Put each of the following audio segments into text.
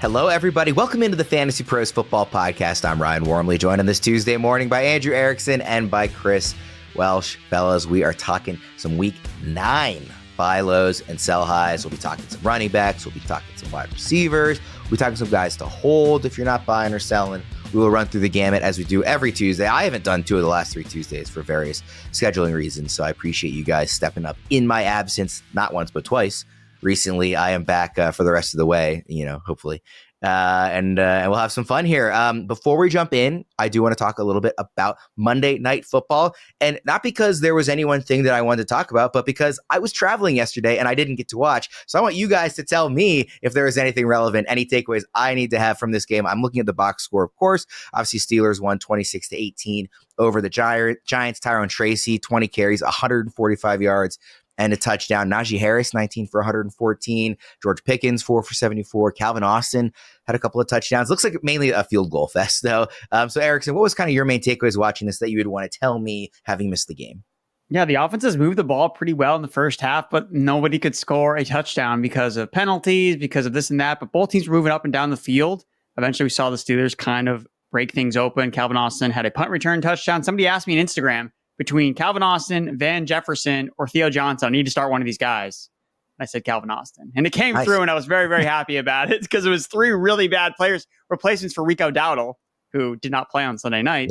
Hello, everybody. Welcome into the Fantasy Pros Football Podcast. I'm Ryan Wormeli, joined on this Tuesday morning by Andrew Erickson and by Chris Welsh. Fellas, we are talking some Week 9 buy lows and sell highs. We'll be talking some running backs. We'll be talking some wide receivers. We'll be talking some guys to hold if you're not buying or selling. We will run through the gamut as we do every Tuesday. I haven't done 2 of the last 3 Tuesdays for various scheduling reasons, so I appreciate you guys stepping up in my absence, not once but twice. Recently, I am back for the rest of the way, hopefully. And we'll have some fun here. Before we jump in, I do want to talk a little bit about Monday Night Football. And not because there was any one thing that I wanted to talk about, but because I was traveling yesterday and I didn't get to watch. So I want you guys to tell me if there is anything relevant, any takeaways I need to have from this game. I'm looking at the box score, of course. Obviously, Steelers won 26-18 over the Giants. Tyrone Tracy, 20 carries, 145 yards. And a touchdown. Najee Harris, 19 for 114. George Pickens, 4 for 74. Calvin Austin had a couple of touchdowns. Looks like mainly a field goal fest, though. So, Erickson, what was kind of your main takeaways watching this that you would want to tell me having missed the game? Yeah, the offenses moved the ball pretty well in the first half, but nobody could score a touchdown because of penalties, because of this and that. But both teams were moving up and down the field. Eventually, we saw the Steelers kind of break things open. Calvin Austin had a punt return touchdown. Somebody asked me on Instagram, between Calvin Austin, Van Jefferson, or Theo Johnson, I need to start one of these guys. I said Calvin Austin. And it came through, and I was very, very happy about it because it was 3 really bad players, replacements for Rico Dowdle, who did not play on Sunday night,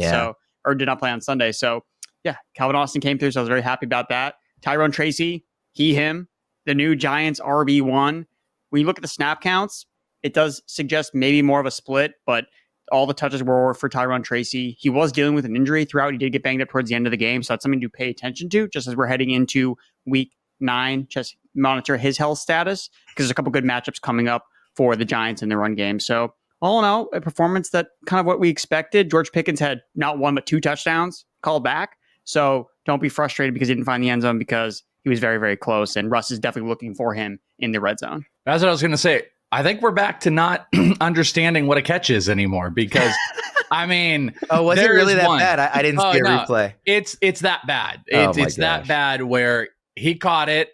or did not play on Sunday. So, yeah, Calvin Austin came through, so I was very happy about that. Tyrone Tracy, him, the new Giants RB1. When you look at the snap counts, it does suggest maybe more of a split, but all the touches were for Tyrone Tracy. He was dealing with an injury throughout. He did get banged up towards the end of the game. So that's something to pay attention to just as we're heading into Week 9. Just monitor his health status because there's a couple good matchups coming up for the Giants in the run game. So all in all, a performance that kind of what we expected. George Pickens had not 1 but 2 touchdowns called back. So don't be frustrated because he didn't find the end zone because he was very, very close. And Russ is definitely looking for him in the red zone. That's what I was going to say. I think we're back to not understanding what a catch is anymore because, I mean, was it really that bad? I didn't see a replay. It's that bad. It's that bad where he caught it.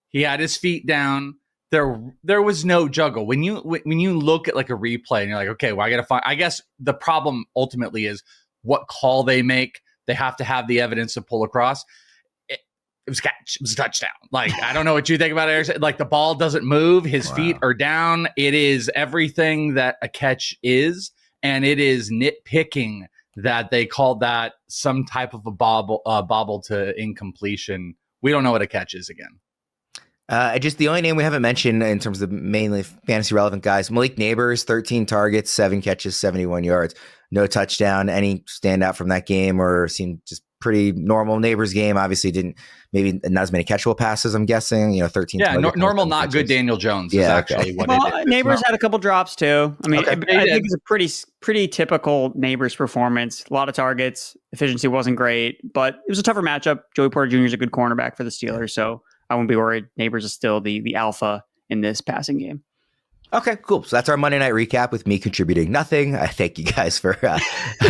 He had his feet down. There was no juggle. When you look at like a replay and you're like, okay, well, I got to find. I guess the problem ultimately is what call they make. They have to have the evidence to pull across. It was catch. It was a touchdown. Like, I don't know what you think about it. Like, the ball doesn't move. His feet are down. It is everything that a catch is. And it is nitpicking that they called that some type of a bobble to incompletion. We don't know what a catch is again. Just the only name we haven't mentioned in terms of mainly fantasy relevant guys, Malik Neighbors, 13 targets, 7 catches, 71 yards, no touchdown. Any standout from that game or seemed just pretty normal? Neighbors game obviously didn't, maybe not as many catchable passes, I'm guessing, 13. Yeah, normal, not catches. Good Daniel Jones is actually what it is. Neighbors had a couple drops too. I mean, I think it's a pretty typical Neighbors performance. A lot of targets, efficiency wasn't great, but it was a tougher matchup. Joey Porter Jr. is a good cornerback for the Steelers, so I won't be worried. Neighbors is still the alpha in this passing game. Okay, cool. So that's our Monday night recap with me contributing nothing. I thank you guys for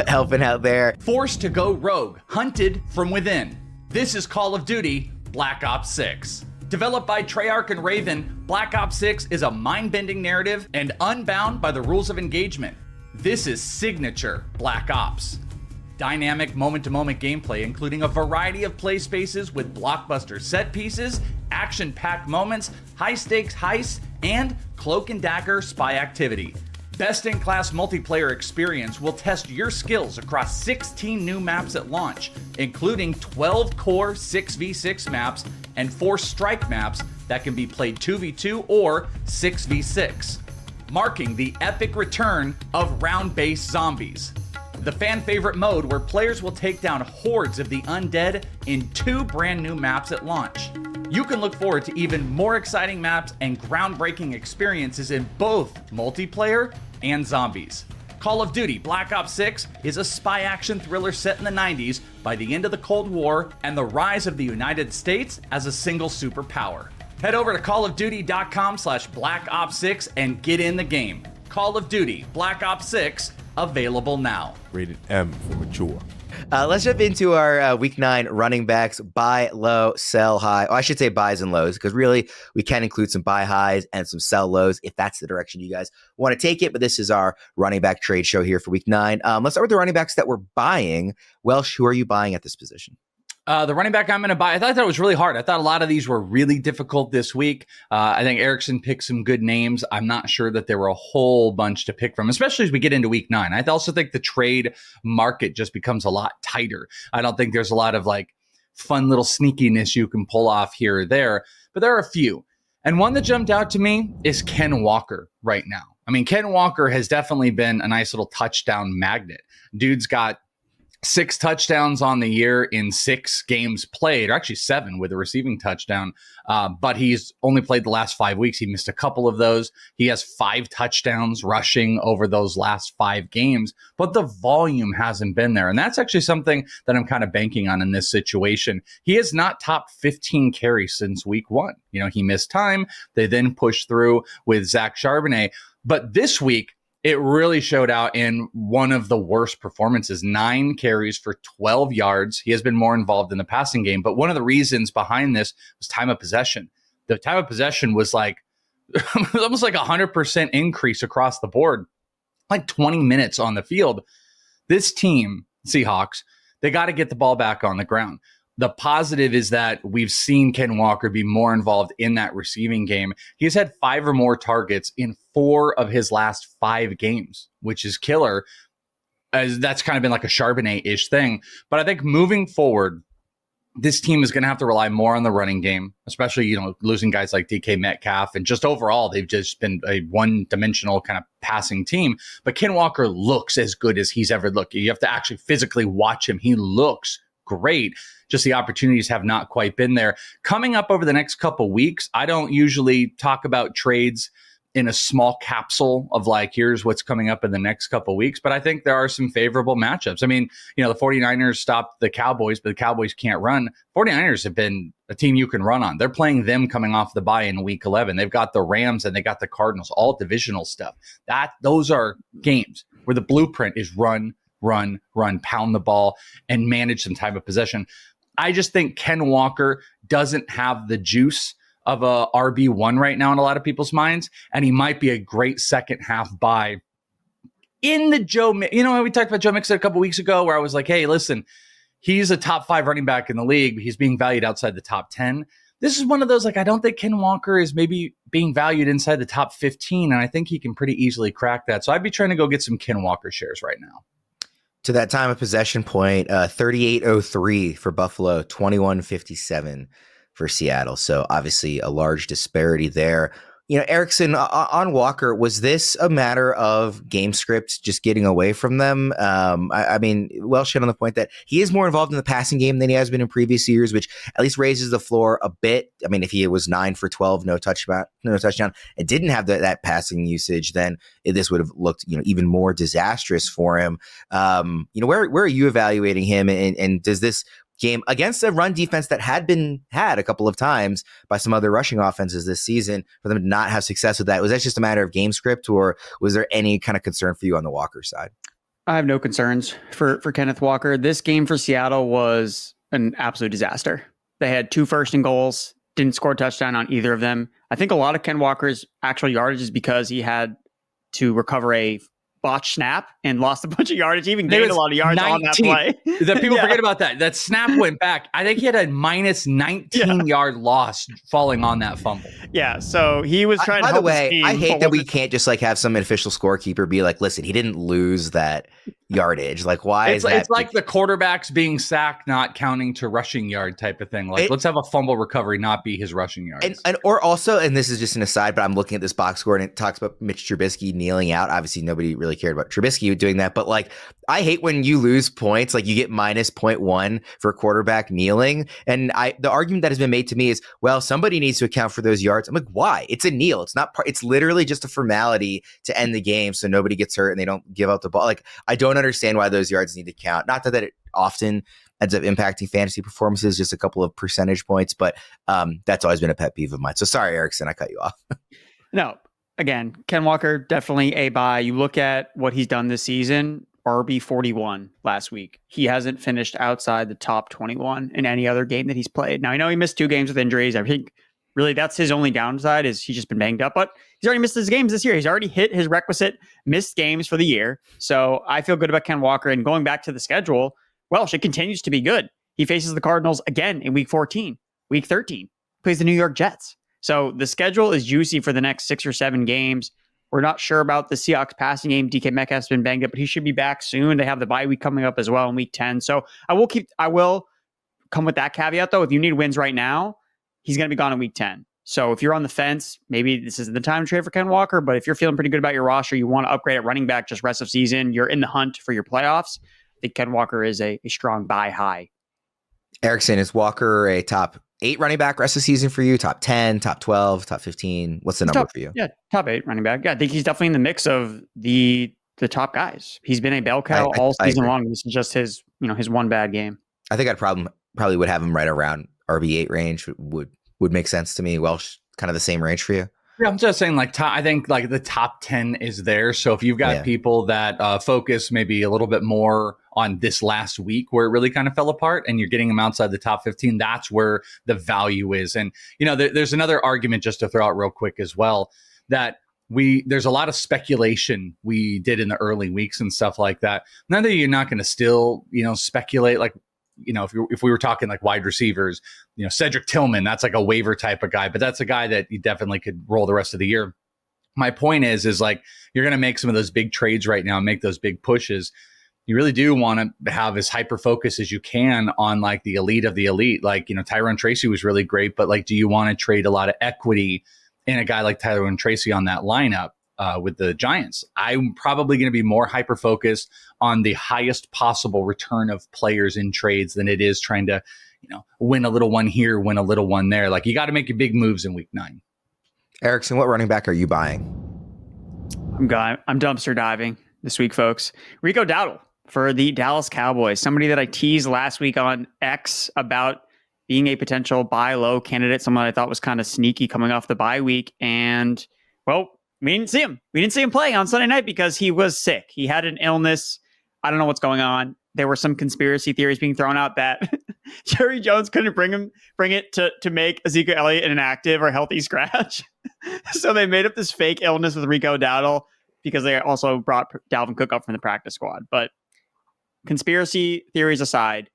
helping out there. Forced to go rogue, hunted from within. This is Call of Duty Black Ops 6. Developed by Treyarch and Raven, Black Ops 6 is a mind-bending narrative and unbound by the rules of engagement. This is signature Black Ops. Dynamic moment-to-moment gameplay, including a variety of play spaces with blockbuster set pieces, action-packed moments, high-stakes heists, and cloak and dagger spy activity. Best-in-class multiplayer experience will test your skills across 16 new maps at launch, including 12 core 6v6 maps and 4 strike maps that can be played 2v2 or 6v6, marking the epic return of round-based zombies. The fan-favorite mode where players will take down hordes of the undead in 2 brand new maps at launch. You can look forward to even more exciting maps and groundbreaking experiences in both multiplayer and zombies. Call of Duty Black Ops 6 is a spy action thriller set in the 90s by the end of the Cold War and the rise of the United States as a single superpower. Head over to callofduty.com/Black Ops 6 and get in the game. Call of Duty Black Ops 6, available now. Rated M for mature. Let's jump into our week 9 running backs, buy low, sell high. Oh, I should say buys and lows, because really we can include some buy highs and some sell lows if that's the direction you guys want to take it. But this is our running back trade show here for week 9. Let's start with the running backs that we're buying. Welsh, who are you buying at this position? The running back I'm going to buy, I thought that was really hard. I thought a lot of these were really difficult this week. I think Erickson picked some good names. I'm not sure that there were a whole bunch to pick from, especially as we get into week 9. I also think the trade market just becomes a lot tighter. I don't think there's a lot of like fun little sneakiness you can pull off here or there, but there are a few. And one that jumped out to me is Ken Walker right now. I mean, Ken Walker has definitely been a nice little touchdown magnet. Dude's got 6 touchdowns on the year in 6 games played, or actually 7 with a receiving touchdown. But he's only played the last 5 weeks. He missed a couple of those. He has 5 touchdowns rushing over those last 5 games, but the volume hasn't been there. And that's actually something that I'm kind of banking on in this situation. He has not topped 15 carries since week 1. You know, he missed time. They then pushed through with Zach Charbonnet. But this week, it really showed out in one of the worst performances, 9 carries for 12 yards. He has been more involved in the passing game, but one of the reasons behind this was time of possession. The time of possession was like almost like 100% increase across the board, like 20 minutes on the field. This team, Seahawks, they got to get the ball back on the ground. The positive is that we've seen Ken Walker be more involved in that receiving game. He's had 5 or more targets in 4 of his last 5 games, which is killer. As that's kind of been like a Charbonnet-ish thing. But I think moving forward, this team is going to have to rely more on the running game, especially, you know, losing guys like DK Metcalf. And just overall, they've just been a one-dimensional kind of passing team. But Ken Walker looks as good as he's ever looked. You have to actually physically watch him. He looks great. Just the opportunities have not quite been there. Coming up over the next couple weeks, I don't usually talk about trades in a small capsule of like, here's what's coming up in the next couple weeks. But I think there are some favorable matchups. I mean, you know, the 49ers stopped the Cowboys, but the Cowboys can't run. 49ers have been a team you can run on. They're playing them coming off the bye in week 11. They've got the Rams and they got the Cardinals, all divisional stuff. Those are games where the blueprint is run, pound the ball, and manage some time of possession. I just think Ken Walker doesn't have the juice of a RB1 right now in a lot of people's minds, and he might be a great second half buy in the Joe. You know, we talked about Joe Mixon a couple weeks ago where I was like, hey, listen, he's a top 5 running back in the league. He's being valued outside the top 10. This is one of those, like, I don't think Ken Walker is maybe being valued inside the top 15, and I think he can pretty easily crack that. So I'd be trying to go get some Ken Walker shares right now. To that time of possession point, 38.03 for Buffalo, 21.57 for Seattle. So obviously a large disparity there. You know, Erickson, on Walker, was this a matter of game scripts just getting away from them? I mean, Welsh hit on the point that he is more involved in the passing game than he has been in previous years, which at least raises the floor a bit. I mean, if he was 9 for 12, no touchdown, and didn't have that passing usage, then this would have looked, you know, even more disastrous for him. You know, where are you evaluating him, and does this game against a run defense that had a couple of times by some other rushing offenses this season, for them to not have success with that, was that just a matter of game script, or was there any kind of concern for you on the Walker side? I have no concerns for Kenneth Walker. This game for Seattle was an absolute disaster. They had 2 first and goals, didn't score a touchdown on either of them. I think a lot of Ken Walker's actual yardage is because he had to recover a botch snap and lost a bunch of yardage, even gained a lot of yards on that play. The people forget about that. That snap went back. I think he had a minus 19 yard loss falling on that fumble. Yeah, so he was trying to help his team. I hate that we can't just like have some official scorekeeper be like, listen, he didn't lose that yardage. Like, why is that? It's like the quarterbacks being sacked, not counting to rushing yard type of thing. Like, let's have a fumble recovery not be his rushing yards. Or also, and this is just an aside, but I'm looking at this box score and it talks about Mitch Trubisky kneeling out. Obviously, nobody really cared about Trubisky doing that, but like, I hate when you lose points, like you get minus 0.1 for a quarterback kneeling. And the argument that has been made to me is, well, somebody needs to account for those yards. I'm like, why? It's a kneel. It's not it's literally just a formality to end the game so nobody gets hurt and they don't give out the ball. Like, I don't understand why those yards need to count. Not that it often ends up impacting fantasy performances, just a couple of percentage points, but that's always been a pet peeve of mine. So sorry, Erickson, I cut you off. No, again, Ken Walker, definitely a buy. You look at what he's done this season, RB41 last week. He hasn't finished outside the top 21 in any other game that he's played. Now, I know he missed 2 games with injuries. I think really that's his only downside is he's just been banged up, but he's already missed his games this year. He's already hit his requisite missed games for the year. So I feel good about Ken Walker. And going back to the schedule, Welsh, it continues to be good. He faces the Cardinals again in week 14, week 13, plays the New York Jets. So the schedule is juicy for the next 6 or 7 games. We're not sure about the Seahawks passing game. DK Metcalf's been banged up, but he should be back soon. They have the bye week coming up as well in week 10. So I will come with that caveat though. If you need wins right now, he's going to be gone in week 10. So if you're on the fence, maybe this isn't the time to trade for Ken Walker, but if you're feeling pretty good about your roster, you want to upgrade at running back just rest of season, you're in the hunt for your playoffs, I think Ken Walker is a strong buy high. Erickson, is Walker a top 8 running back rest of the season for you? Top 10, top 12, top 15? What's the number for you? Yeah, top 8 running back. Yeah, I think he's definitely in the mix of the top guys. He's been a bell cow all season long. This is just his one bad game. I think I'd probably would have him right around RB8 range. Would make sense to me. Welsh, kind of the same range for you. Yeah, I'm just saying, I think the top 10 is there. So if you've got people that focus maybe a little bit more on this last week where it really kind of fell apart and you're getting them outside the top 15, that's where the value is. And, there's another argument just to throw out real quick as well, that there's a lot of speculation we did in the early weeks and stuff like that. Now that you're not going to still, speculate, if we were talking like wide receivers, Cedric Tillman, that's like a waiver type of guy, but that's a guy that you definitely could roll the rest of the year. My point is you're going to make some of those big trades right now and make those big pushes. You really do want to have as hyper focus as you can on the elite of the elite. Tyrone Tracy was really great, but do you want to trade a lot of equity in a guy like Tyrone Tracy on that lineup? With the Giants, I'm probably going to be more hyper-focused on the highest possible return of players in trades than it is trying to, win a little one here, win a little one there. You got to make your big moves in week 9. Erickson, what running back are you buying? I'm dumpster diving this week, folks. Rico Dowdle for the Dallas Cowboys, somebody that I teased last week on X about being a potential buy low candidate, someone I thought was kind of sneaky coming off the bye week. And, well, we didn't see him. We didn't see him play on Sunday night because he was sick. He had an illness. I don't know what's going on. There were some conspiracy theories being thrown out that Jerry Jones couldn't bring it to make Ezekiel Elliott an inactive or healthy scratch. So they made up this fake illness with Rico Dowdle because they also brought Dalvin Cook up from the practice squad. But conspiracy theories aside,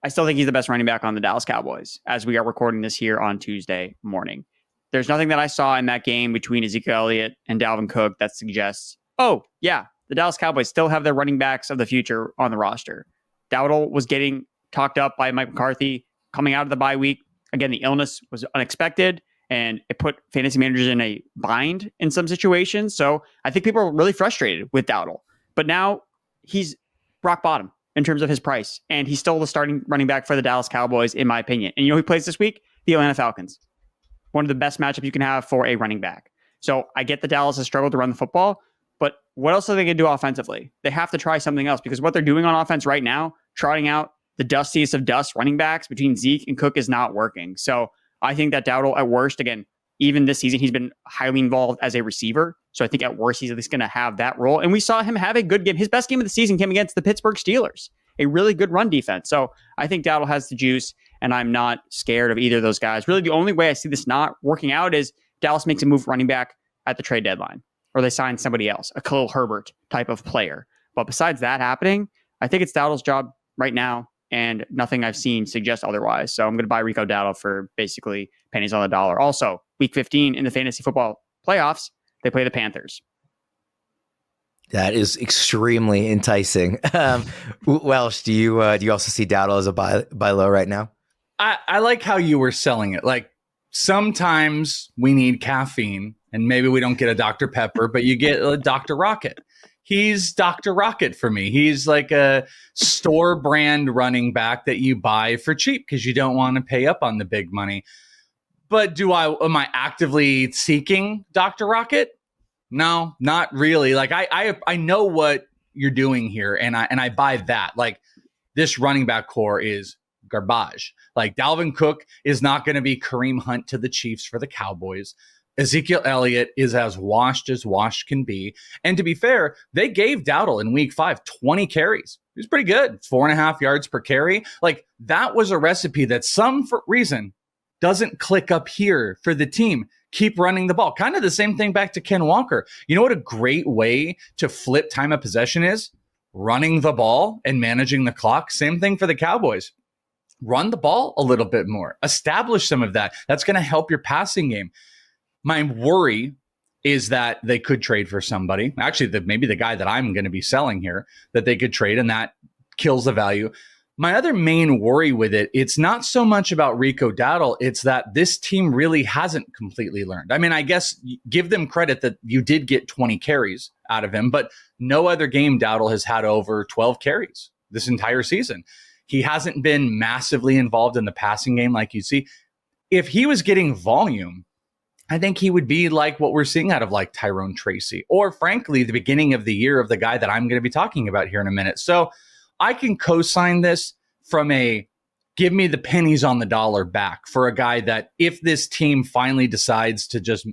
I still think he's the best running back on the Dallas Cowboys as we are recording this here on Tuesday morning. There's nothing that I saw in that game between Ezekiel Elliott and Dalvin Cook that suggests, the Dallas Cowboys still have their running backs of the future on the roster. Dowdle was getting talked up by Mike McCarthy coming out of the bye week. Again, the illness was unexpected and it put fantasy managers in a bind in some situations. So I think people are really frustrated with Dowdle. But now he's rock bottom in terms of his price. And he's still the starting running back for the Dallas Cowboys, in my opinion. And who plays this week? The Atlanta Falcons. One of the best matchups you can have for a running back. So I get the Dallas has struggled to run the football, but what else are they going to do offensively? They have to try something else because what they're doing on offense right now, trotting out the dustiest of dust running backs between Zeke and Cook is not working. So I think that Dowdle at worst, again, even this season, he's been highly involved as a receiver. So I think at worst, he's at least going to have that role. And we saw him have a good game. His best game of the season came against the Pittsburgh Steelers, a really good run defense. So I think Dowdle has the juice. And I'm not scared of either of those guys. Really, the only way I see this not working out is Dallas makes a move running back at the trade deadline, or they sign somebody else, a Khalil Herbert type of player. But besides that happening, I think it's Dowdle's job right now, and nothing I've seen suggests otherwise. So I'm going to buy Rico Dowdle for basically pennies on the dollar. Also, week 15 in the fantasy football playoffs, they play the Panthers. That is extremely enticing. Welsh, do you also see Dowdle as a buy low right now? I like how you were selling it. Sometimes we need caffeine and maybe we don't get a Dr. Pepper, but you get a Dr. Rocket. He's Dr. Rocket for me. He's like a store brand running back that you buy for cheap because you don't want to pay up on the big money. But am I actively seeking Dr. Rocket? No, not really. I know what you're doing here and I buy that. This running back core is garbage. Dalvin Cook is not going to be Kareem Hunt to the Chiefs for the Cowboys. Ezekiel Elliott is as washed can be. And to be fair, they gave Dowdle in week 5 20 carries. He was pretty good. 4.5 yards per carry. Like, that was a recipe that some reason doesn't click up here for the team. Keep running the ball. Kind of the same thing back to Ken Walker. You know what a great way to flip time of possession is? Running the ball and managing the clock. Same thing for the Cowboys. Run the ball a little bit more. Establish some of that. That's going to help your passing game. My worry is that they could trade for somebody. Actually, maybe the guy that I'm going to be selling here, that they could trade, and that kills the value. My other main worry with it, it's not so much about Rico Dowdle. It's that this team really hasn't completely learned. I mean, I guess give them credit that you did get 20 carries out of him, but no other game Dowdle has had over 12 carries this entire season. He hasn't been massively involved in the passing game like you see. If he was getting volume, I think he would be like what we're seeing out of like Tyrone Tracy, or frankly, the beginning of the year of the guy that I'm going to be talking about here in a minute. So I can co-sign this from a give me the pennies on the dollar back for a guy that if this team finally decides to just,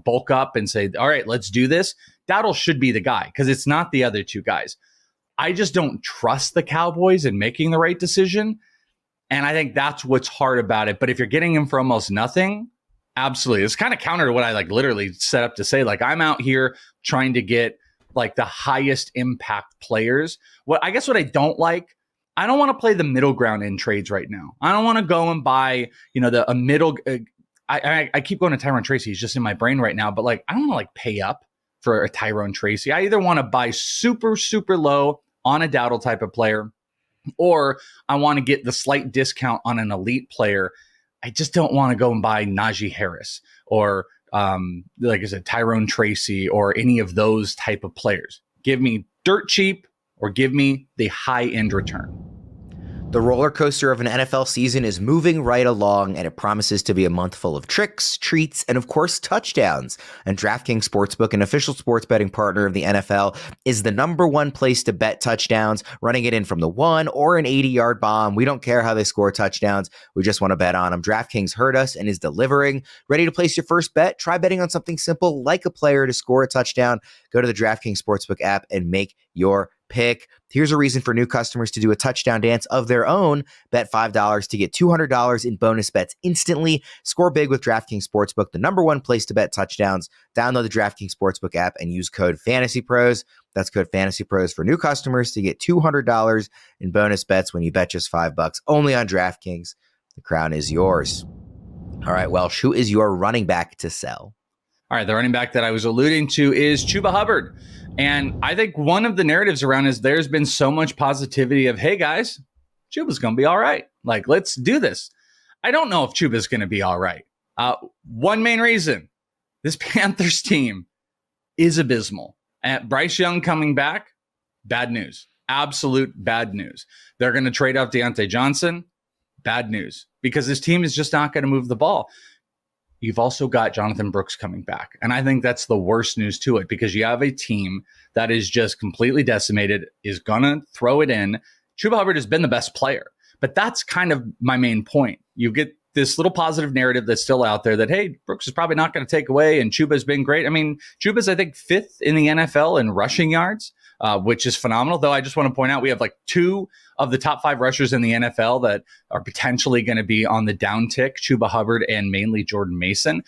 bulk up and say, all right, let's do this, Dowdle should be the guy because it's not the other two guys. I just don't trust the Cowboys in making the right decision. And I think that's what's hard about it. But if you're getting him for almost nothing, absolutely. It's kind of counter to what I literally set up to say. I'm out here trying to get the highest impact players. What I don't like, I don't want to play the middle ground in trades right now. I don't want to go and buy, a middle. I keep going to Tyrone Tracy. He's just in my brain right now. But I don't want to pay up for a Tyrone Tracy. I either want to buy super, super low on a Dowdle type of player, or I want to get the slight discount on an elite player. I just don't want to go and buy Najee Harris or, like I said, Tyrone Tracy or any of those type of players. Give me dirt cheap or give me the high end return. The roller coaster of an NFL season is moving right along, and it promises to be a month full of tricks, treats, and of course, touchdowns. And DraftKings Sportsbook, an official sports betting partner of the NFL, is the number one place to bet touchdowns, running it in from the 1 or an 80-yard bomb. We don't care how they score touchdowns. We just want to bet on them. DraftKings heard us and is delivering. Ready to place your first bet? Try betting on something simple like a player to score a touchdown. Go to the DraftKings Sportsbook app and make your pick. Here's a reason for new customers to do a touchdown dance of their own. Bet $5 to get $200 in bonus bets instantly. Score big with DraftKings Sportsbook, the number one place to bet touchdowns. Download the DraftKings Sportsbook app and use code FantasyPros. That's code FantasyPros for new customers to get $200 in bonus bets when you bet just $5 only on DraftKings. The crown is yours. All right, Welsh, who is your running back to sell? All right, the running back that I was alluding to is Chuba Hubbard. And I think one of the narratives around is there's been so much positivity of, hey, guys, Chuba's going to be all right. Let's do this. I don't know if Chuba's going to be all right. One main reason, this Panthers team is abysmal. Bryce Young coming back, bad news. Absolute bad news. They're going to trade out Deontay Johnson, bad news. Because this team is just not going to move the ball. You've also got Jonathan Brooks coming back. And I think that's the worst news to it because you have a team that is just completely decimated, is going to throw it in. Chuba Hubbard has been the best player. But that's kind of my main point. You get this little positive narrative that's still out there that, hey, Brooks is probably not going to take away and Chuba's been great. I mean, Chuba's, I think, 5th in the NFL in rushing yards, which is phenomenal. Though I just want to point out we have 2 of the top 5 rushers in the NFL that are potentially going to be on the downtick, Chuba Hubbard and mainly Jordan Mason.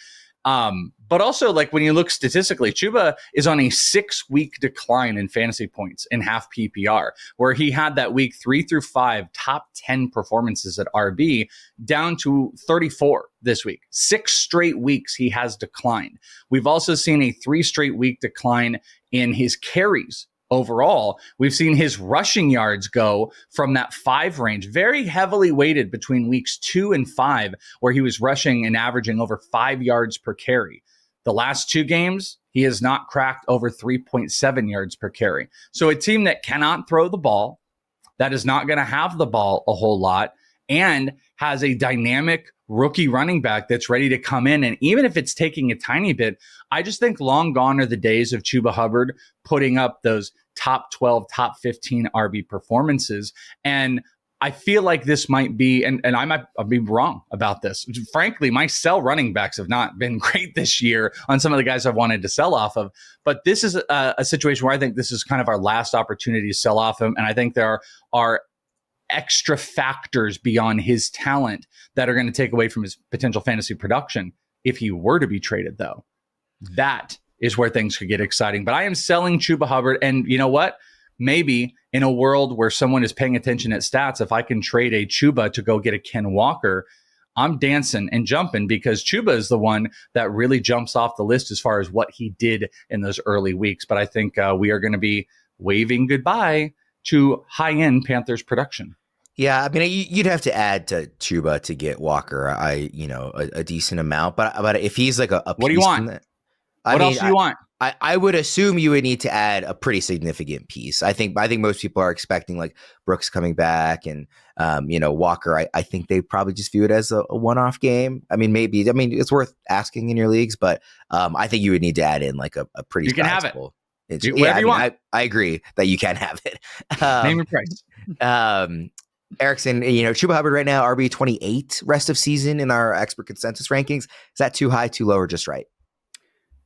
But also, when you look statistically, Chuba is on a 6-week decline in fantasy points in half PPR, where he had that week 3 through 5 top 10 performances at RB down to 34 this week. 6 straight weeks he has declined. We've also seen a 3 straight week decline in his carries. Overall, we've seen his rushing yards go from that 5 range, very heavily weighted between weeks 2 and 5, where he was rushing and averaging over 5 yards per carry. The last 2 games, he has not cracked over 3.7 yards per carry. So a team that cannot throw the ball, that is not going to have the ball a whole lot, and has a dynamic rookie running back that's ready to come in. And even if it's taking a tiny bit, I just think long gone are the days of Chuba Hubbard putting up those top 12, top 15 RB performances. And I feel like this might be, and I'll be wrong about this. Frankly, my sell running backs have not been great this year on some of the guys I've wanted to sell off of. But this is a situation where I think this is kind of our last opportunity to sell off him. And I think there are extra factors beyond his talent that are going to take away from his potential fantasy production if he were to be traded, though. That is where things could get exciting. But I am selling Chuba Hubbard. And you know what? Maybe in a world where someone is paying attention at stats, if I can trade a Chuba to go get a Ken Walker, I'm dancing and jumping because Chuba is the one that really jumps off the list as far as what he did in those early weeks. But I think we are going to be waving goodbye to high-end Panthers production. Yeah, I mean, you'd have to add to Chuba to get Walker, a decent amount. But if he's like a what do you want? What else do you want? I would assume you would need to add a pretty significant piece. I think most people are expecting like Brooks coming back and Walker. I think they probably just view it as a one-off game. I mean, maybe. I mean, it's worth asking in your leagues, but I think you would need to add in like a pretty. You can have it. Whatever you want. I agree that you can have it. Name your price. Erickson, Chuba Hubbard right now, RB 28 rest of season in our expert consensus rankings. Is that too high, too low, or just right?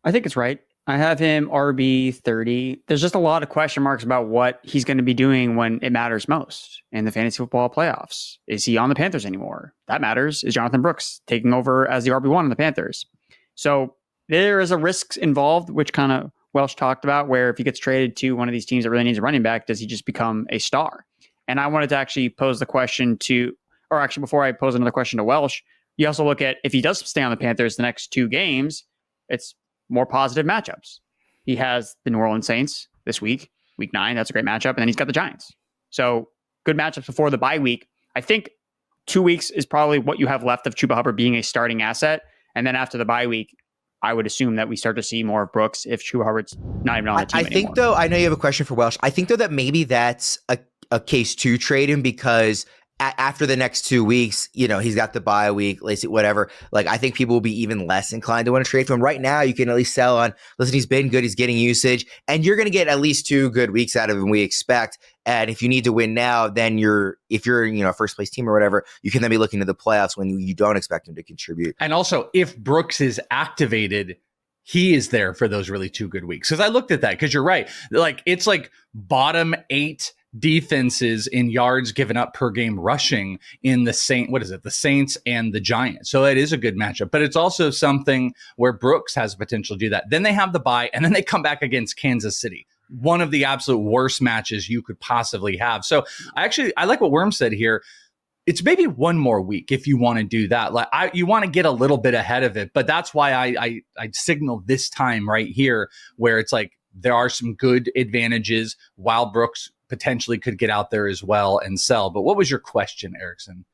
I think it's right. I have him RB 30. There's just a lot of question marks about what he's going to be doing when it matters most in the fantasy football playoffs. Is he on the Panthers anymore? That matters. Is Jonathan Brooks taking over as the RB1 on the Panthers? So there is a risk involved, which kind of Welsh talked about, where if he gets traded to one of these teams that really needs a running back, does he just become a star? And I wanted to actually pose the question before I pose another question to Welsh, you also look at if he does stay on the Panthers the next 2 games, it's more positive matchups. He has the New Orleans Saints this week, week 9. That's a great matchup. And then he's got the Giants. So good matchups before the bye week. I think 2 weeks is probably what you have left of Chuba Hubbard being a starting asset. And then after the bye week, I would assume that we start to see more of Brooks if Chuba Hubbard's not even on the team anymore. I think, though, I know you have a question for Welsh. I think, though, that maybe that's a case to trade him because after the next 2 weeks, he's got the bye week, whatever. Like, I think people will be even less inclined to want to trade for him. Right now, you can at least sell on, listen, he's been good, he's getting usage, and you're going to get at least 2 good weeks out of him, we expect. And if you need to win now, then if you're a first place team or whatever, you can then be looking to the playoffs when you don't expect him to contribute. And also, if Brooks is activated, he is there for those really 2 good weeks. Because I looked at that, because you're right. Like, it's like bottom 8 defenses in yards given up per game rushing in the Saints and the Giants. So it is a good matchup, but it's also something where Brooks has potential to do that. Then they have the bye, and then they come back against Kansas City, one of the absolute worst matches you could possibly have. So I like what Worm said here. It's maybe 1 more week if you want to do that. Like you want to get a little bit ahead of it, but that's why I signal this time right here where it's like there are some good advantages while Brooks potentially could get out there as well and sell. But what was your question, Erickson?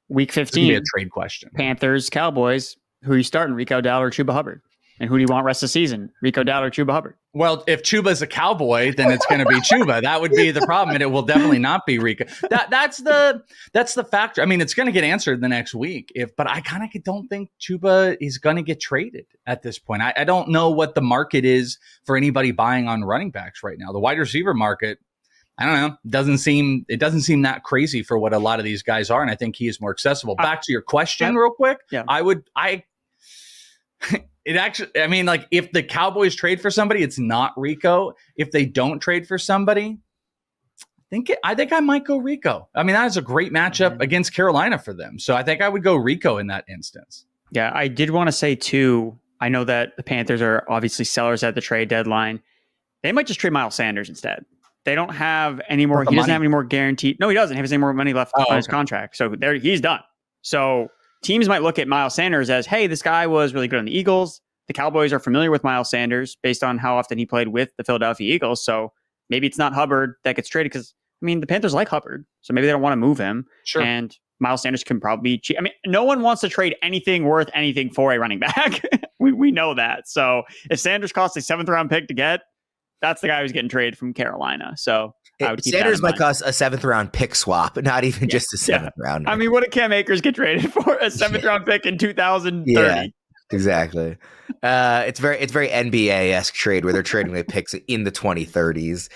Week 15. Be a trade question. Panthers, Cowboys. Who are you starting, Rico Dowdle or Chuba Hubbard? And who do you want rest of the season, Rico Dowdle or Chuba Hubbard? Well, if Chuba's a Cowboy, then it's going to be Chuba. That would be the problem, and it will definitely not be Rico. That's the factor. I mean, it's going to get answered the next week. But I kind of don't think Chuba is going to get traded at this point. I don't know what the market is for anybody buying on running backs right now. The wide receiver market, I don't know. It doesn't seem that crazy for what a lot of these guys are, and I think he is more accessible. Back to your question, real quick. Yeah. If the Cowboys trade for somebody, it's not Rico. If they don't trade for somebody, I think I might go Rico. I mean, that is a great matchup against Carolina for them. So I think I would go Rico in that instance. Yeah, I did want to say too, I know that the Panthers are obviously sellers at the trade deadline. They might just trade Miles Sanders instead. They don't have any more. He doesn't have any more guaranteed. No, he doesn't have any more money left on his contract. So he's done. So teams might look at Miles Sanders as, hey, this guy was really good on the Eagles. The Cowboys are familiar with Miles Sanders based on how often he played with the Philadelphia Eagles. So maybe it's not Hubbard that gets traded because, the Panthers like Hubbard. So maybe they don't want to move him. Sure. And Miles Sanders can probably be cheap. No one wants to trade anything worth anything for a running back. we know that. So if Sanders costs a 7th round pick to get, that's the guy who's getting traded from Carolina. So I would keep Sanders that in might cost a 7th round pick swap, not even just a 7th round. What did Cam Akers get traded for? A 7th round pick in 2030. Yeah, exactly. It's very NBA-esque trade where they're trading with picks in the 2030s.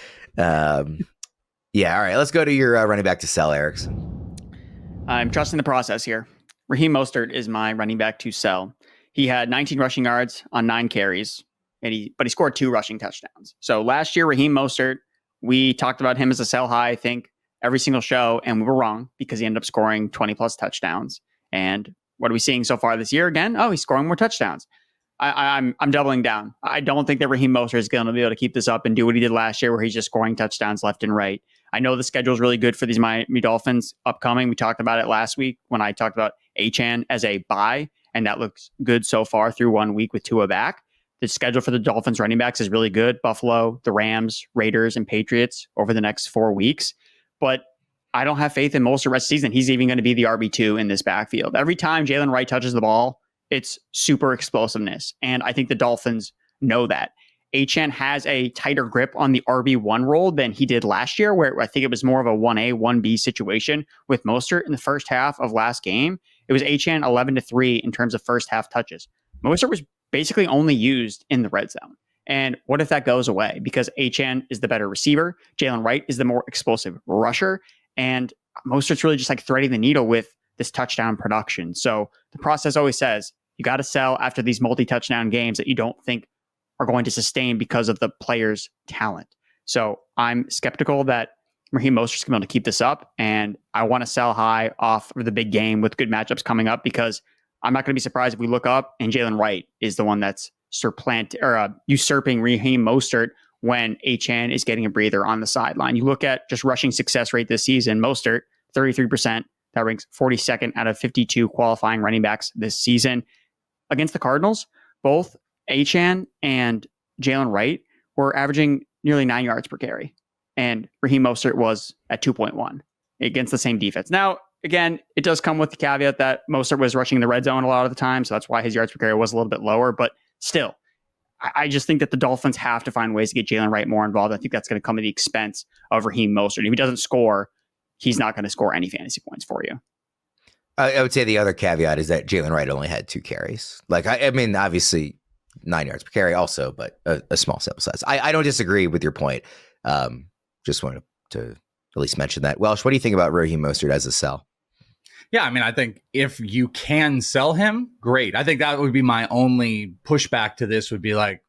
Yeah, all right. Let's go to your running back to sell, Erickson. I'm trusting the process here. Raheem Mostert is my running back to sell. He had 19 rushing yards on 9 carries, but he scored 2 rushing touchdowns. So last year, Raheem Mostert, we talked about him as a sell high, I think, every single show, and we were wrong because he ended up scoring 20-plus touchdowns. And what are we seeing so far this year again? Oh, he's scoring more touchdowns. I'm doubling down. I don't think that Raheem Mostert is going to be able to keep this up and do what he did last year where he's just scoring touchdowns left and right. I know the schedule is really good for these Miami Dolphins upcoming. We talked about it last week when I talked about Achane as a buy, and that looks good so far through 1 week with Tua back. The schedule for the Dolphins running backs is really good. Buffalo, the Rams, Raiders, and Patriots over the next 4 weeks. But I don't have faith in Mostert rest of the season. He's even going to be the RB2 in this backfield. Every time Jalen Wright touches the ball, it's super explosiveness. And I think the Dolphins know that. Achane has a tighter grip on the RB1 role than he did last year, where I think it was more of a 1A, 1B situation with Mostert in the first half of last game. It was Achane 11-3 in terms of first half touches. Mostert was basically only used in the red zone. And what if that goes away? Because Achane is the better receiver. Jalen Wright is the more explosive rusher. And Mostert's really just like threading the needle with this touchdown production. So the process always says you got to sell after these multi-touchdown games that you don't think are going to sustain because of the player's talent. So I'm skeptical that Raheem Mostert's going to be able to keep this up. And I want to sell high off of the big game with good matchups coming up, because I'm not going to be surprised if we look up and Jalen Wright is the one that's usurping Raheem Mostert when Achane is getting a breather on the sideline. You look at just rushing success rate this season, Mostert, 33%. That ranks 42nd out of 52 qualifying running backs this season. Against the Cardinals, both Achane and Jalen Wright were averaging nearly 9 yards per carry. And Raheem Mostert was at 2.1 against the same defense. Now, again, it does come with the caveat that Mostert was rushing the red zone a lot of the time, so that's why his yards per carry was a little bit lower. But still, I just think that the Dolphins have to find ways to get Jalen Wright more involved. I think that's going to come at the expense of Raheem Mostert. If he doesn't score, he's not going to score any fantasy points for you. I would say the other caveat is that Jalen Wright only had 2 carries. Like, I mean, obviously 9 yards per carry also, but a small sample size. I don't disagree with your point. Just wanted to at least mention that. Welsh, what do you think about Raheem Mostert as a sell? Yeah, I mean, I think if you can sell him, great. I think that would be my only pushback to this would be like,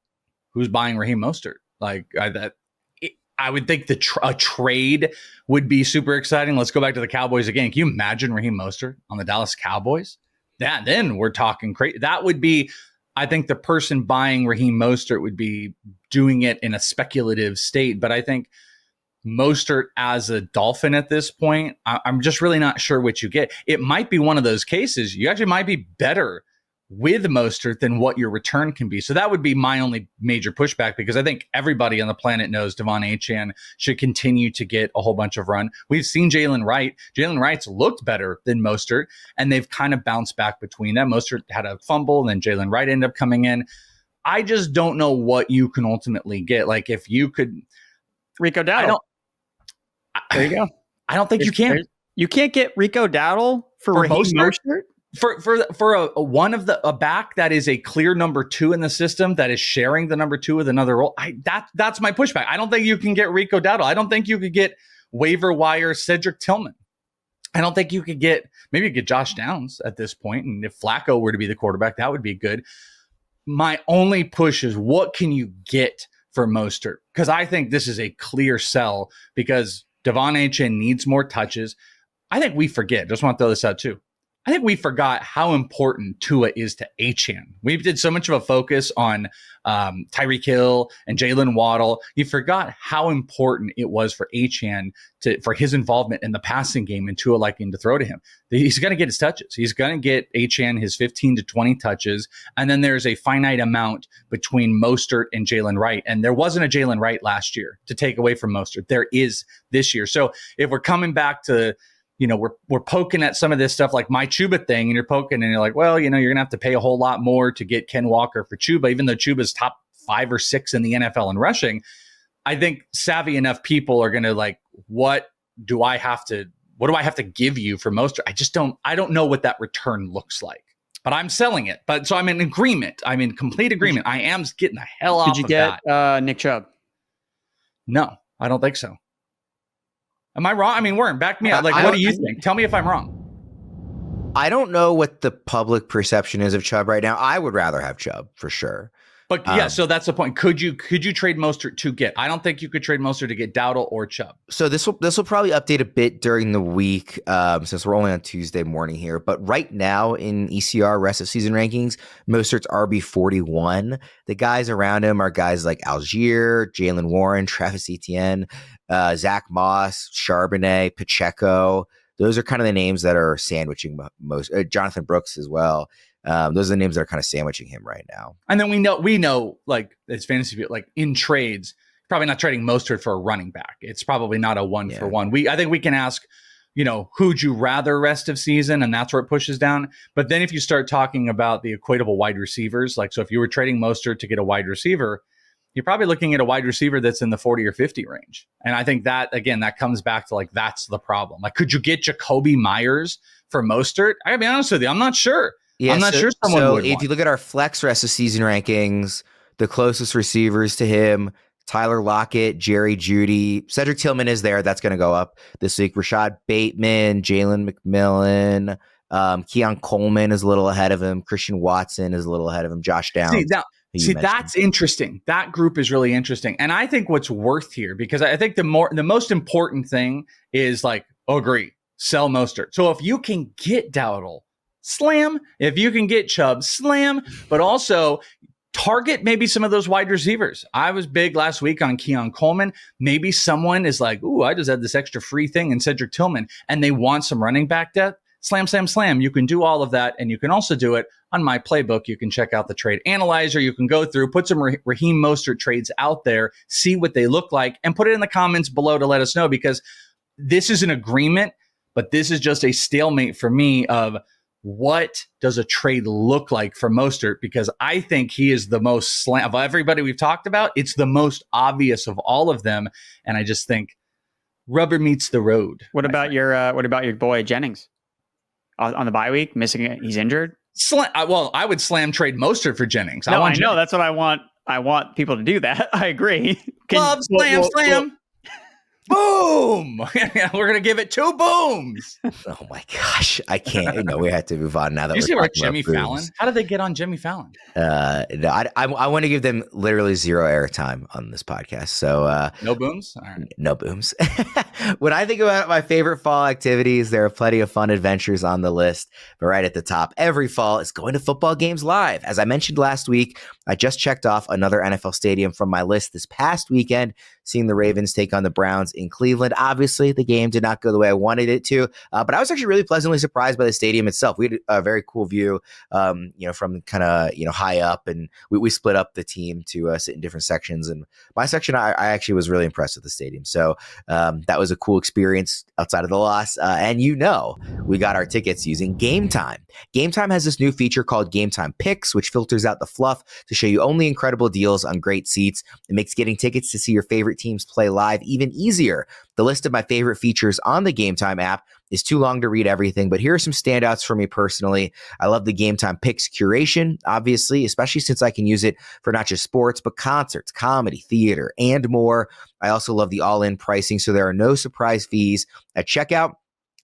who's buying Raheem Mostert? Like, I would think a trade would be super exciting. Let's go back to the Cowboys again. Can you imagine Raheem Mostert on the Dallas Cowboys? Then we're talking crazy. That would be, I think the person buying Raheem Mostert would be doing it in a speculative state. But I think Mostert as a Dolphin at this point, I'm just really not sure what you get. It might be one of those cases. You actually might be better with Mostert than what your return can be. So that would be my only major pushback, because I think everybody on the planet knows Devon Achane should continue to get a whole bunch of run. We've seen Jalen Wright. Jalen Wright's looked better than Mostert, and they've kind of bounced back between them. Mostert had a fumble, and then Jalen Wright ended up coming in. I just don't know what you can ultimately get. Like, if you could... Rico Dowdle. There you go. I don't think you can. You can't get Rico Dowdle for Raheem Mostert? For a back that is a clear number 2 in the system, that is sharing the number 2 with another role. That's my pushback. I don't think you can get Rico Dowdle. I don't think you could get waiver wire Cedric Tillman. I don't think you could maybe get Josh Downs at this point. And if Flacco were to be the quarterback, that would be good. My only push is, what can you get for Mostert? Because I think this is a clear sell, because Devon Achane needs more touches. I think we forget, just want to throw this out too, I think we forgot how important Tua is to Achane. We did so much of a focus on Tyreek Hill and Jalen Waddle. You forgot how important it was for Achane for his involvement in the passing game and Tua liking to throw to him. He's going to get his touches. He's going to get Achane his 15 to 20 touches. And then there's a finite amount between Mostert and Jalen Wright. And there wasn't a Jalen Wright last year to take away from Mostert. There is this year. So if we're coming back to, we're poking at some of this stuff like my Chuba thing, and you're poking and you're like, well, you're going to have to pay a whole lot more to get Ken Walker for Chuba, even though Chuba's top 5 or 6 in the NFL in rushing. I think savvy enough people are going to like, what do I have to give you for Mostert? I don't know what that return looks like, but I'm selling it. But so I'm in agreement. I'm in complete agreement. I am getting the hell off of that. Did you get Nick Chubb? No, I don't think so. Am I wrong? I mean, Worm, back me up. Like, what do you think? Tell me if I'm wrong. I don't know what the public perception is of Chubb right now. I would rather have Chubb for sure. But yeah, so that's the point. Could you trade Mostert to get? I don't think you could trade Mostert to get Dowdle or Chubb. So this will probably update a bit during the week, since we're only on Tuesday morning here. But right now in ECR rest of season rankings, Mostert's RB 41. The guys around him are guys like Algier, Jalen Warren, Travis Etienne, Zach Moss, Charbonnet, Pacheco. Those are kind of the names that are sandwiching most. Jonathan Brooks as well. Those are the names that are kind of sandwiching him right now. And then we know, like, as fantasy, like in trades, probably not trading Mostert for a running back. It's probably not a one for one. I think we can ask, who'd you rather rest of season? And that's where it pushes down. But then if you start talking about the equatable wide receivers, like, so if you were trading Mostert to get a wide receiver, you're probably looking at a wide receiver that's in the 40 or 50 range. And I think that, again, that comes back to, like, that's the problem. Like, could you get Jacoby Myers for Mostert? I gotta be honest with you, I'm not sure. Yeah, I'm not sure someone would. If you look at our flex rest of season rankings, the closest receivers to him, Tyler Lockett, Jerry Jeudy, Cedric Tillman is there. That's going to go up this week. Rashad Bateman, Jalen McMillan, Keon Coleman is a little ahead of him. Christian Watson is a little ahead of him. Josh Downs. See, that's interesting. That group is really interesting. And I think what's worth here, because I think the most important thing is, like, agree, sell Mostert. So if you can get Dowdle, slam. If you can get Chubb, slam. But also target maybe some of those wide receivers. I was big last week on Keon Coleman. Maybe someone is like, ooh, I just had this extra free thing in Cedric Tillman, and they want some running back depth. Slam, slam, slam. You can do all of that, and you can also do it on my playbook. You can check out the trade analyzer. You can go through, put some Raheem Mostert trades out there, see what they look like, and put it in the comments below to let us know, because this is an agreement, but this is just a stalemate for me of what does a trade look like for Mostert? Because I think he is the most of everybody we've talked about. It's the most obvious of all of them. And I just think rubber meets the road. What about your boy Jennings on the bye week? Missing it. He's injured. Well, I would slam trade Mostert for Jennings. No, I know. That's what I want. I want people to do that. I agree. Slam. Boom! We're going to give it 2 booms. Oh my gosh. I can't. We have to move on now that you see about Jimmy Fallon? How did they get on Jimmy Fallon? No, I want to give them literally zero airtime on this podcast. So no booms? All right. No booms. When I think about my favorite fall activities, there are plenty of fun adventures on the list. But right at the top, every fall is going to football games live. As I mentioned last week, I just checked off another NFL stadium from my list this past weekend, seeing the Ravens take on the Browns in Cleveland. Obviously, the game did not go the way I wanted it to, but I was actually really pleasantly surprised by the stadium itself. We had a very cool view, from kind of, high up, and we split up the team to sit in different sections. And my section, I actually was really impressed with the stadium. So that was a cool experience outside of the loss. And we got our tickets using Game Time. Game Time has this new feature called Game Time Picks, which filters out the fluff to show you only incredible deals on great seats. It makes getting tickets to see your favorite teams play live even easier. The list of my favorite features on the Game Time app is too long to read everything, but here are some standouts for me personally. I love the Game Time Picks curation, obviously, especially since I can use it for not just sports, but concerts, comedy, theater, and more. I also love the all-in pricing, so there are no surprise fees at checkout.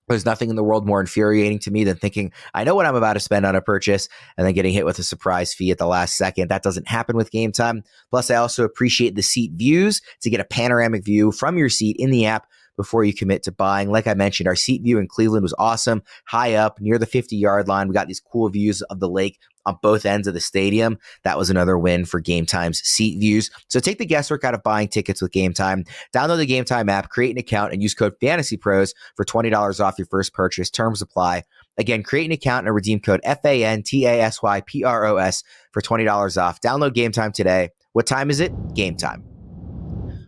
There's nothing in the world more infuriating to me than thinking I know what I'm about to spend on a purchase and then getting hit with a surprise fee at the last second. That doesn't happen with Game Time. Plus, I also appreciate the seat views to get a panoramic view from your seat in the app before you commit to buying. Like I mentioned, our seat view in Cleveland was awesome. High up near the 50-yard line, we got these cool views of the lake on both ends of the stadium. That was another win for Game Time's seat views. So take the guesswork out of buying tickets with Game Time. Download the Game Time app, create an account, and use code FANTASYPROS for $20 off your first purchase. Terms apply. Again, create an account and redeem code FANTASYPROS for $20 off. Download Game Time today. What time is it? Game Time.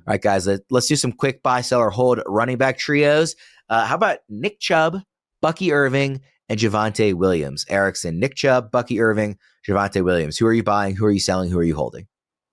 All right, guys, let's do some quick buy, sell, or hold running back trios. How about Nick Chubb, Bucky Irving, and Javonte Williams? Erickson, Nick Chubb, Bucky Irving, Javonte Williams. Who are you buying? Who are you selling? Who are you holding?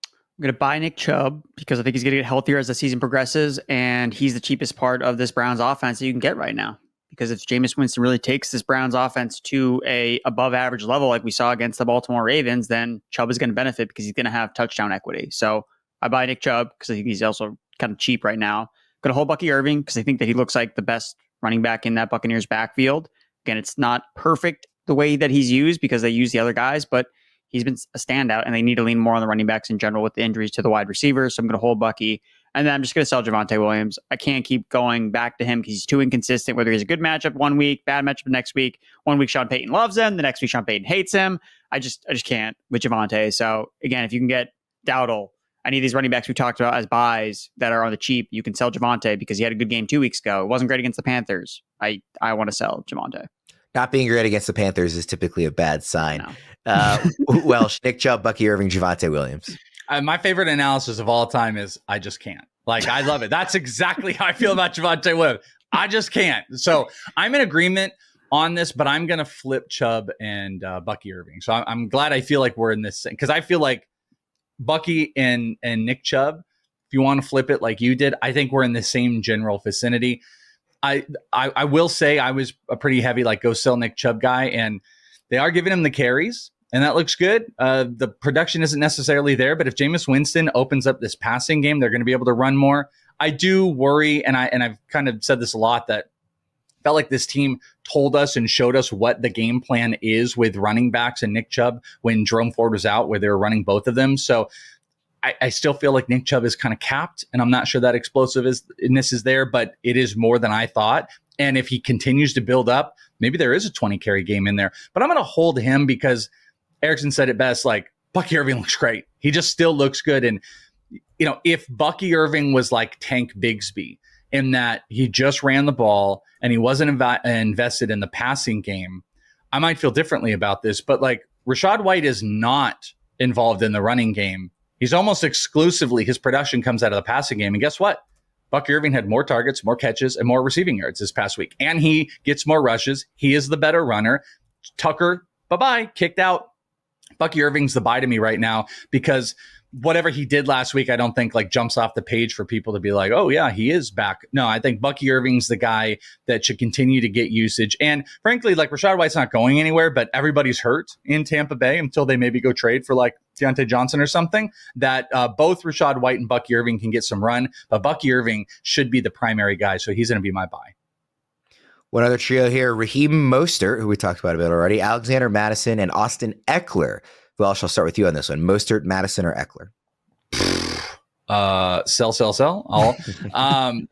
I'm going to buy Nick Chubb because I think he's going to get healthier as the season progresses, and he's the cheapest part of this Browns offense that you can get right now. Because if Jameis Winston really takes this Browns offense to a above average level like we saw against the Baltimore Ravens, then Chubb is going to benefit because he's going to have touchdown equity. So I buy Nick Chubb because I think he's also kind of cheap right now. Going to hold Bucky Irving because I think that he looks like the best running back in that Buccaneers backfield. Again, it's not perfect the way that he's used because they use the other guys, but he's been a standout and they need to lean more on the running backs in general with the injuries to the wide receivers. So I'm going to hold Bucky. And then I'm just going to sell Javonte Williams. I can't keep going back to him because he's too inconsistent, whether he's a good matchup one week, bad matchup next week. One week Sean Payton loves him. The next week Sean Payton hates him. I just can't with Javonte. So again, if you can get Dowdle, any of these running backs we talked about as buys that are on the cheap, you can sell Javonte because he had a good game 2 weeks ago. It wasn't great against the Panthers. I want to sell Javonte. Not being great against the Panthers is typically a bad sign. No. Welsh, Nick Chubb, Bucky Irving, Javonte Williams. My favorite analysis of all time is I just can't. Like, I love it. That's exactly how I feel about Javonte Williams. I just can't. So I'm in agreement on this, but I'm going to flip Chubb and Bucky Irving. So I'm glad I feel like we're in this because I feel like Bucky and Nick Chubb, if you want to flip it like you did, I think we're in the same general vicinity. I will say I was a pretty heavy like go sell Nick Chubb guy, and they are giving him the carries. And that looks good. The production isn't necessarily there, but if Jameis Winston opens up this passing game, they're going to be able to run more. I do worry, and I've kind of said this a lot, that felt like this team told us and showed us what the game plan is with running backs and Nick Chubb when Jerome Ford was out, where they were running both of them. So I still feel like Nick Chubb is kind of capped, and I'm not sure that explosiveness is there, but it is more than I thought. And if he continues to build up, maybe there is a 20 carry game in there. But I'm going to hold him because Erickson said it best, like, Bucky Irving looks great. He just still looks good. And, if Bucky Irving was like Tank Bigsby in that he just ran the ball and he wasn't invested in the passing game, I might feel differently about this. But like Rachaad White is not involved in the running game. He's almost exclusively, his production comes out of the passing game. And guess what? Bucky Irving had more targets, more catches, and more receiving yards this past week. And he gets more rushes. He is the better runner. Tucker, bye-bye, kicked out. Bucky Irving's the buy to me right now because whatever he did last week, I don't think like jumps off the page for people to be like, oh yeah, he is back. No, I think Bucky Irving's the guy that should continue to get usage. And frankly, like Rachaad White's not going anywhere, but everybody's hurt in Tampa Bay until they maybe go trade for like Deontay Johnson or something, that both Rachaad White and Bucky Irving can get some run, but Bucky Irving should be the primary guy. So he's going to be my buy. One other trio here, Raheem Mostert, who we talked about a bit already, Alexander Mattison, and Austin Ekeler. Well, I'll start with you on this one. Mostert, Mattison, or Ekeler? Sell. All.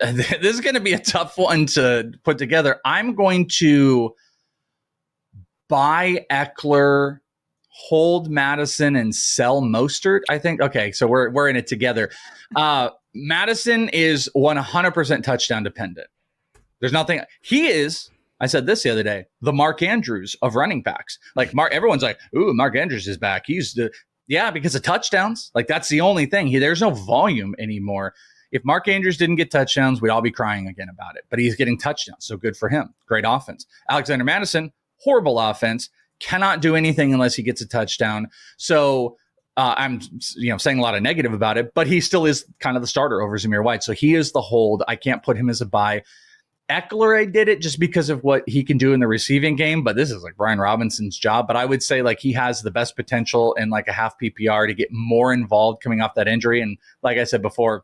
This is going to be a tough one to put together. I'm going to buy Ekeler, hold Mattison, and sell Mostert, I think. Okay, so we're in it together. Mattison is 100% touchdown dependent. There's nothing. He is, I said this the other day, the Mark Andrews of running backs. Like everyone's like, ooh, Mark Andrews is back. Because of touchdowns. Like that's the only thing. There's no volume anymore. If Mark Andrews didn't get touchdowns, we'd all be crying again about it. But he's getting touchdowns, so good for him. Great offense. Alexander Mattison, horrible offense. Cannot do anything unless he gets a touchdown. So I'm saying a lot of negative about it, but he still is kind of the starter over Zamir White. So he is the hold. I can't put him as a buy. Ekeler, I did it just because of what he can do in the receiving game, but this is like Brian Robinson's job. But I would say like he has the best potential in like a half PPR to get more involved coming off that injury. And like I said before,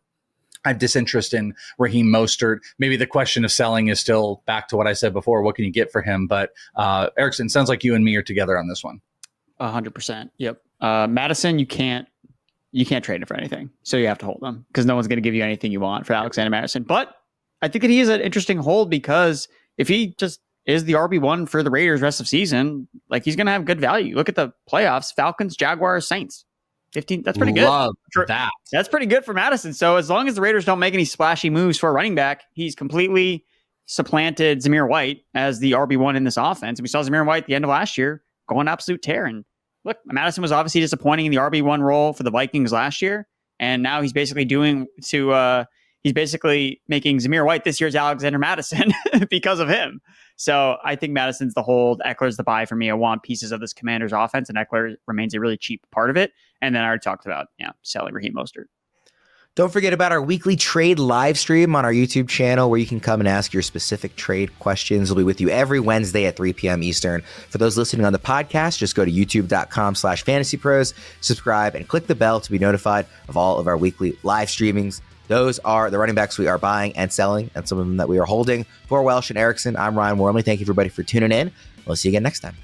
I have disinterest in Raheem Mostert. Maybe the question of selling is still back to what I said before. What can you get for him? But Erickson, sounds like you and me are together on this one. 100%. Yep. Mattison, you can't trade him for anything. So you have to hold him because no one's going to give you anything you want for Alexander Mattison. But I think that he is an interesting hold because if he just is the RB1 for the Raiders rest of season, like he's going to have good value. Look at the playoffs, Falcons, Jaguars, Saints. 15. That's pretty good. Love that. That's pretty good for Mattison. So as long as the Raiders don't make any splashy moves for a running back, he's completely supplanted Zamir White as the RB1 in this offense. And we saw Zamir White at the end of last year go on absolute tear. And look, Mattison was obviously disappointing in the RB1 role for the Vikings last year. And now he's basically he's basically making Zamir White this year's Alexander Mattison because of him. So I think Madison's the hold. Eckler's the buy for me. I want pieces of this Commanders offense, and Ekeler remains a really cheap part of it. And then I already talked about selling Raheem Mostert. Don't forget about our weekly trade live stream on our YouTube channel where you can come and ask your specific trade questions. We'll be with you every Wednesday at 3 p.m. Eastern. For those listening on the podcast, just go to youtube.com/fantasypros, subscribe, and click the bell to be notified of all of our weekly live streamings. Those are the running backs we are buying and selling, and some of them that we are holding. For Welsh and Erickson, I'm Ryan Wormeli. Thank you, everybody, for tuning in. We'll see you again next time.